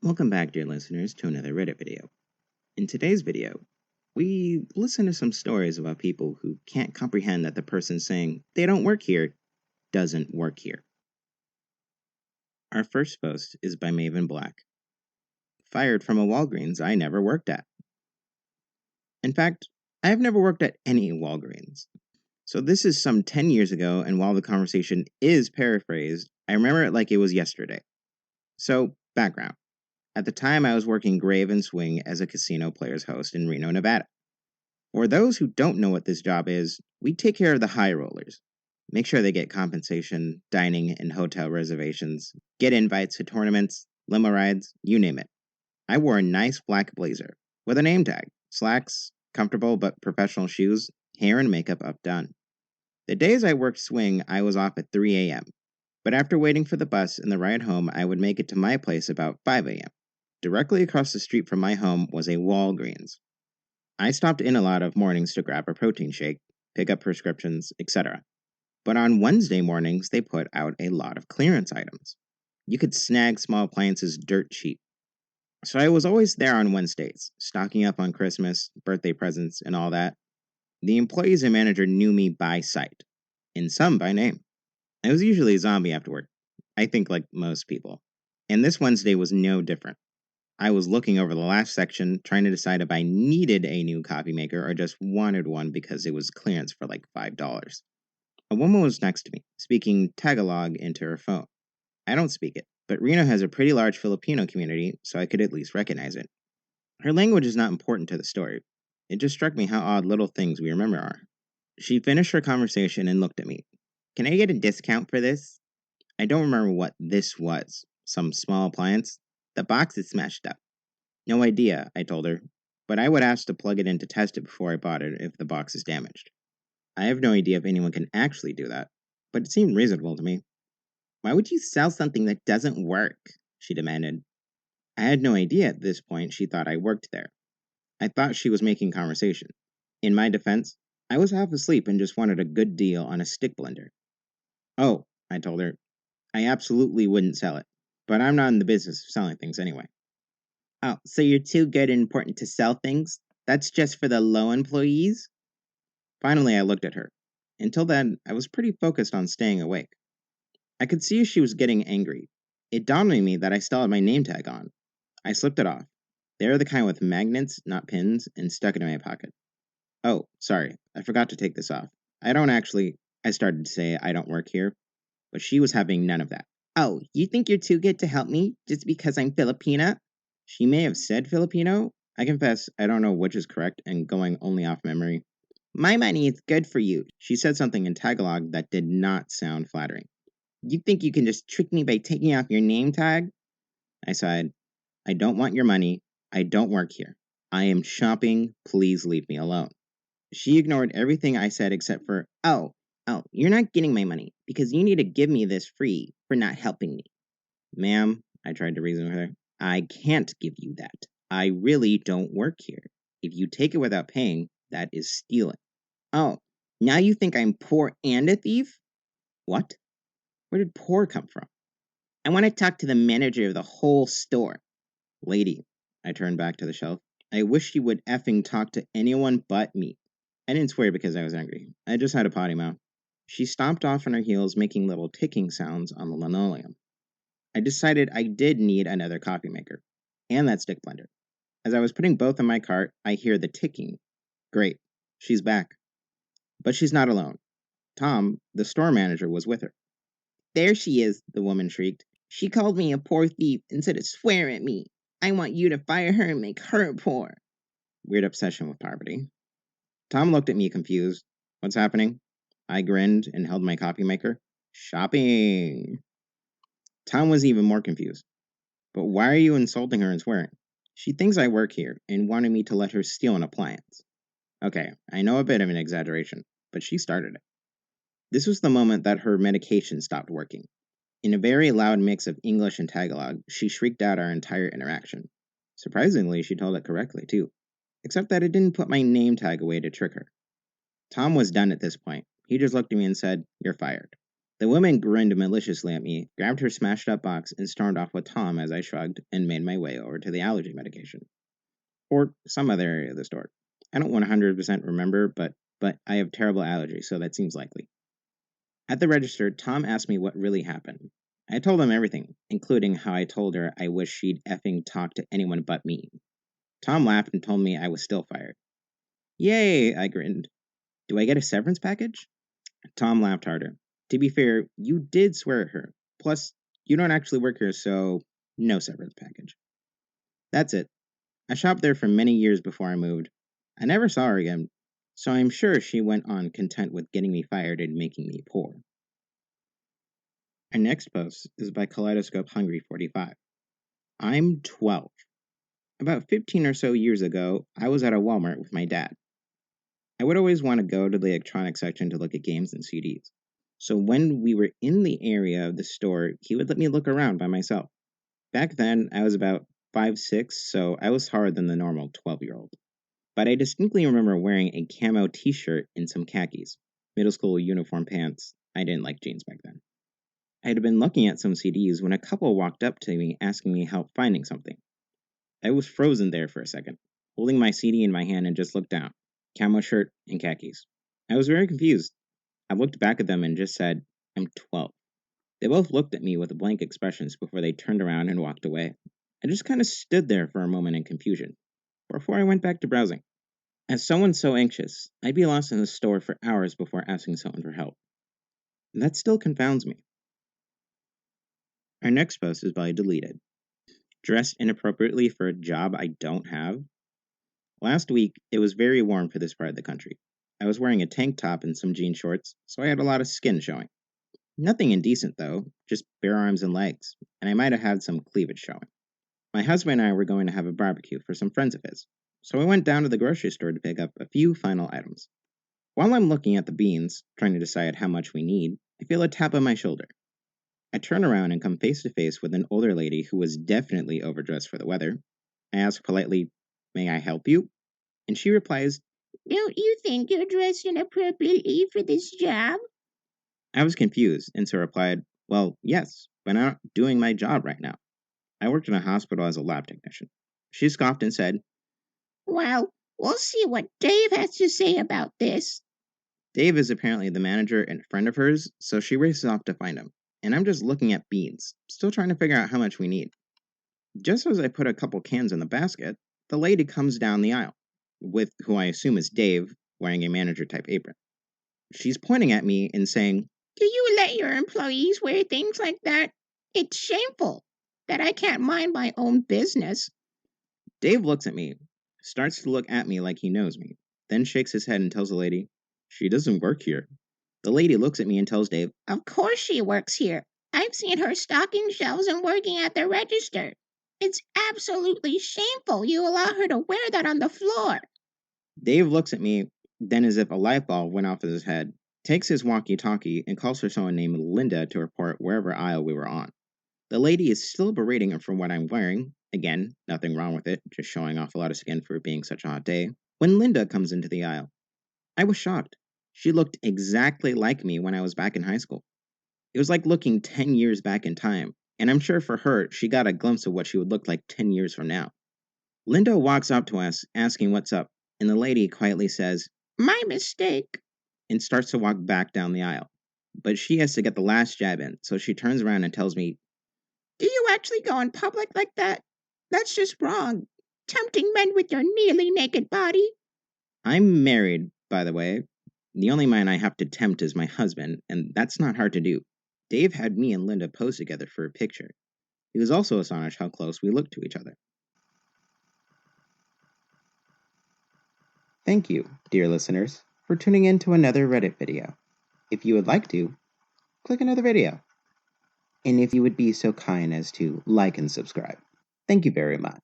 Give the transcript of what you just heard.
Welcome back, dear listeners, to another Reddit video. In today's video, we listen to some stories about people who can't comprehend that the person saying they don't work here doesn't work here. Our first post is by Maven Black. Fired from a Walgreens I never worked at. In fact, I have never worked at any Walgreens. So this is some 10 years ago, and while the conversation is paraphrased, I remember it like it was yesterday. So, background. At the time, I was working grave and swing as a casino player's host in Reno, Nevada. For those who don't know what this job is, we take care of the high rollers. Make sure they get compensation, dining, and hotel reservations, get invites to tournaments, limo rides, you name it. I wore a nice black blazer with a name tag, slacks, comfortable but professional shoes, hair and makeup up done. The days I worked swing, I was off at 3 a.m. But after waiting for the bus and the ride home, I would make it to my place about 5 a.m. Directly across the street from my home was a Walgreens. I stopped in a lot of mornings to grab a protein shake, pick up prescriptions, etc. But on Wednesday mornings, they put out a lot of clearance items. You could snag small appliances dirt cheap. So I was always there on Wednesdays, stocking up on Christmas, birthday presents, and all that. The employees and manager knew me by sight, and some by name. I was usually a zombie after work, I think like most people. And this Wednesday was no different. I was looking over the last section, trying to decide if I needed a new copy maker or just wanted one because it was clearance for like $5. A woman was next to me, speaking Tagalog into her phone. I don't speak it, but Reno has a pretty large Filipino community, so I could at least recognize it. Her language is not important to the story. It just struck me how odd little things we remember are. She finished her conversation and looked at me. Can I get a discount for this? I don't remember what this was. Some small appliance? The box is smashed up. No idea, I told her, but I would ask to plug it in to test it before I bought it if the box is damaged. I have no idea if anyone can actually do that, but it seemed reasonable to me. Why would you sell something that doesn't work? She demanded. I had no idea at this point she thought I worked there. I thought she was making conversation. In my defense, I was half asleep and just wanted a good deal on a stick blender. Oh, I told her, I absolutely wouldn't sell it, but I'm not in the business of selling things anyway. Oh, so you're too good and important to sell things? That's just for the low employees? Finally, I looked at her. Until then, I was pretty focused on staying awake. I could see she was getting angry. It dawned on me that I still had my name tag on. I slipped it off. They were the kind with magnets, not pins, and stuck it in my pocket. Oh, sorry, I forgot to take this off. I started to say I don't work here, but she was having none of that. Oh, you think you're too good to help me just because I'm Filipina? She may have said Filipino. I confess, I don't know which is correct and going only off memory. My money is good for you. She said something in Tagalog that did not sound flattering. You think you can just trick me by taking off your name tag? I sighed. I don't want your money. I don't work here. I am shopping. Please leave me alone. She ignored everything I said except for, you're not getting my money because you need to give me this free for not helping me. Ma'am, I tried to reason with her, I can't give you that. I really don't work here. If you take it without paying, that is stealing. Oh, now you think I'm poor and a thief? What? Where did poor come from? I want to talk to the manager of the whole store. Lady, I turned back to the shelf. I wish you would effing talk to anyone but me. I didn't swear because I was angry. I just had a potty mouth. She stomped off on her heels, making little ticking sounds on the linoleum. I decided I did need another coffee maker, and that stick blender. As I was putting both in my cart, I hear the ticking. Great, she's back. But she's not alone. Tom, the store manager, was with her. There she is, the woman shrieked. She called me a poor thief instead of swearing at me. I want you to fire her and make her poor. Weird obsession with poverty. Tom looked at me confused. What's happening? I grinned and held my coffee maker. Shopping. Tom was even more confused. But why are you insulting her and swearing? She thinks I work here and wanted me to let her steal an appliance. Okay, I know a bit of an exaggeration, but she started it. This was the moment that her medication stopped working. In a very loud mix of English and Tagalog, she shrieked out our entire interaction. Surprisingly, she told it correctly, too, except that it didn't put my name tag away to trick her. Tom was done at this point. He just looked at me and said, "You're fired." The woman grinned maliciously at me, grabbed her smashed up box, and stormed off with Tom as I shrugged and made my way over to the allergy medication. Or some other area of the store. I don't 100% remember, but I have terrible allergies, so that seems likely. At the register, Tom asked me what really happened. I told him everything, including how I told her I wish she'd effing talk to anyone but me. Tom laughed and told me I was still fired. Yay, I grinned. Do I get a severance package? Tom laughed harder. To be fair, you did swear at her. Plus, you don't actually work here, so no severance package. That's it. I shopped there for many years before I moved. I never saw her again, so I'm sure she went on content with getting me fired and making me poor. Our next post is by Kaleidoscope Hungry 45. I'm 12. About 15 or so years ago, I was at a Walmart with my dad. I would always want to go to the electronics section to look at games and CDs. So when we were in the area of the store, he would let me look around by myself. Back then, I was about 5'6", so I was taller than the normal 12-year-old. But I distinctly remember wearing a camo t-shirt and some khakis. Middle school uniform pants. I didn't like jeans back then. I had been looking at some CDs when a couple walked up to me asking me help finding something. I was frozen there for a second, holding my CD in my hand and just looked down. Camo shirt and khakis. I was very confused. I looked back at them and just said, I'm 12. They both looked at me with blank expressions before they turned around and walked away. I just kind of stood there for a moment in confusion, before I went back to browsing. As someone so anxious, I'd be lost in the store for hours before asking someone for help. That still confounds me. Our next post is by Deleted. Dressed inappropriately for a job I don't have? Last week, it was very warm for this part of the country. I was wearing a tank top and some jean shorts, so I had a lot of skin showing. Nothing indecent, though, just bare arms and legs, and I might have had some cleavage showing. My husband and I were going to have a barbecue for some friends of his, so I went down to the grocery store to pick up a few final items. While I'm looking at the beans, trying to decide how much we need, I feel a tap on my shoulder. I turn around and come face to face with an older lady who was definitely overdressed for the weather. I ask politely, "May I help you?" And she replies, Don't you think you're dressed inappropriately for this job? I was confused, and so replied, "Well, yes, but I'm not doing my job right now. I worked in a hospital as a lab technician." She scoffed and said, Well, we'll see what Dave has to say about this. Dave is apparently the manager and friend of hers, so she races off to find him. And I'm just looking at beans, still trying to figure out how much we need. Just as I put a couple cans in the basket, the lady comes down the aisle, with who I assume is Dave, wearing a manager type apron. She's pointing at me and saying, Do you let your employees wear things like that? It's shameful that I can't mind my own business. Dave looks at me, starts to look at me like he knows me, then shakes his head and tells the lady, "She doesn't work here." The lady looks at me and tells Dave, Of course she works here. I've seen her stocking shelves and working at the register. It's absolutely shameful you allow her to wear that on the floor. Dave looks at me, then as if a light bulb went off in his head, takes his walkie-talkie and calls for someone named Linda to report wherever aisle we were on. The lady is still berating her for what I'm wearing. Again, nothing wrong with it, just showing off a lot of skin for it being such a hot day. When Linda comes into the aisle, I was shocked. She looked exactly like me when I was back in high school. It was like looking 10 years back in time, and I'm sure for her, she got a glimpse of what she would look like 10 years from now. Linda walks up to us, asking what's up, and the lady quietly says, My mistake. and starts to walk back down the aisle. But she has to get the last jab in, so she turns around and tells me, Do you actually go in public like that? That's just wrong. Tempting men with your nearly naked body. I'm married, by the way. The only man I have to tempt is my husband, and that's not hard to do. Dave had me and Linda pose together for a picture. He was also astonished how close we looked to each other. Thank you, dear listeners, for tuning in to another Reddit video. If you would like to, click another video. And if you would be so kind as to like and subscribe. Thank you very much.